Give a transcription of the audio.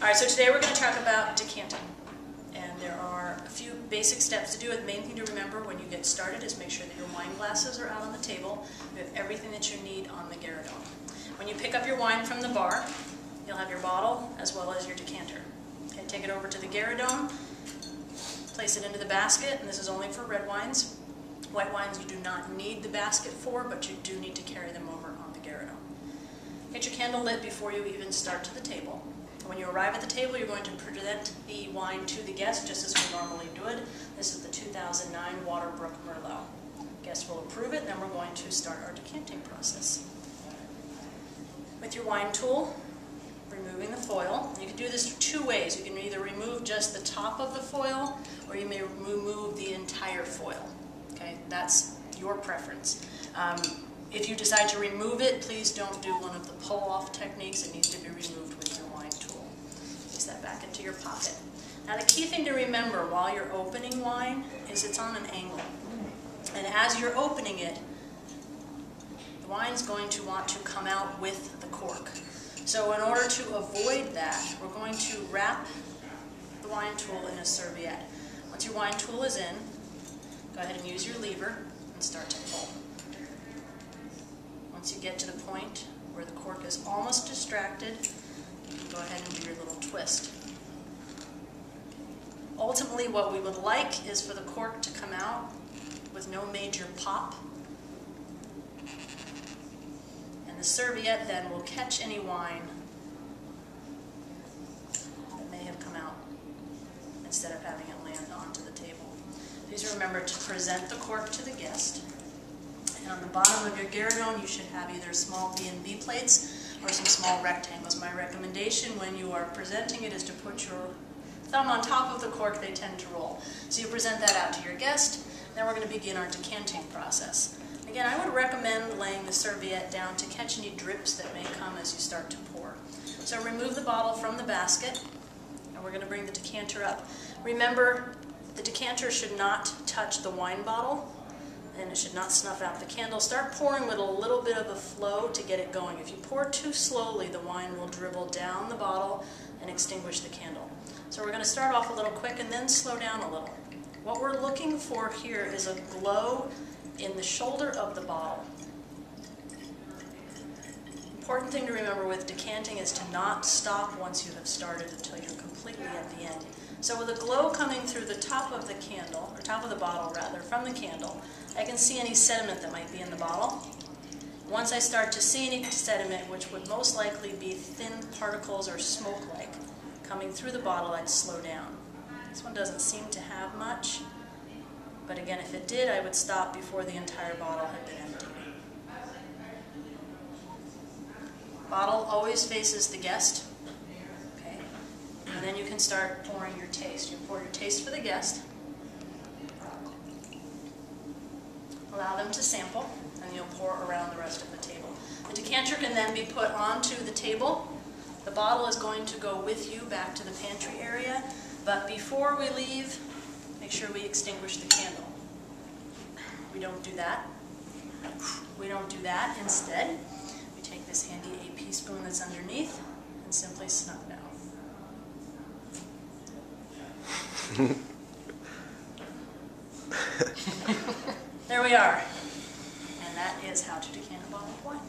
Alright, so today we're going to talk about decanting. And there are a few basic steps to do. The main thing to remember when you get started is make sure that your wine glasses are out on the table. You have everything that you need on the Garridon. When you pick up your wine from the bar, you'll have your bottle as well as your decanter. Okay, take it over to the Garridon, place it into the basket, and this is only for red wines. White wines you do not need the basket for, but you do need to carry them over on the Garridon. Get your candle lit before you even start to the table. When you arrive at the table, you're going to present the wine to the guest, just as we normally do it. This is the 2009 Waterbrook Merlot. Guest will approve it, and then we're going to start our decanting process. With your wine tool, removing the foil. You can do this two ways. You can either remove just the top of the foil, or you may remove the entire foil. Okay, that's your preference. If you decide to remove it, please don't do one of the pull-off techniques. It needs to be removed with your wine tool. Place that back into your pocket. Now the key thing to remember while you're opening wine is it's on an angle. And as you're opening it, the wine's going to want to come out with the cork. So in order to avoid that, we're going to wrap the wine tool in a serviette. Once your wine tool is in, go ahead and use your lever and start to pull. Once you get to the point where the cork is almost distracted, you can go ahead and do your little twist. Ultimately, what we would like is for the cork to come out with no major pop. And the serviette then will catch any wine that may have come out instead of having it land onto the table. Please remember to present the cork to the guest. And on the bottom of your Garridon, you should have either small B&B plates or some small rectangles. My recommendation when you are presenting it is to put your thumb on top of the cork. They tend to roll. So you present that out to your guest. Then we're going to begin our decanting process. Again, I would recommend laying the serviette down to catch any drips that may come as you start to pour. So remove the bottle from the basket, and we're going to bring the decanter up. Remember, the decanter should not touch the wine bottle, and it should not snuff out the candle. Start pouring with a little bit of a flow to get it going. If you pour too slowly, the wine will dribble down the bottle and extinguish the candle. So we're going to start off a little quick and then slow down a little. What we're looking for here is a glow in the shoulder of the bottle. Important thing to remember with decanting is to not stop once you have started until you're completely at the end. So with a glow coming through the top of the candle, or top of the bottle rather, from the candle, I can see any sediment that might be in the bottle. Once I start to see any sediment, which would most likely be thin particles or smoke-like, coming through the bottle, I'd slow down. This one doesn't seem to have much, but again, if it did, I would stop before the entire bottle had been emptied. Bottle always faces the guest. Okay, and then you can start pouring your taste. You pour your taste for the guest. Allow them to sample, and you'll pour around the rest of the table. The decanter can then be put onto the table. The bottle is going to go with you back to the pantry area, but before we leave, make sure we extinguish the candle. We don't do that. We don't do that. Instead, we take this handy AP spoon that's underneath and simply snuff it out. There we are. And that is how to decant a bottle of wine.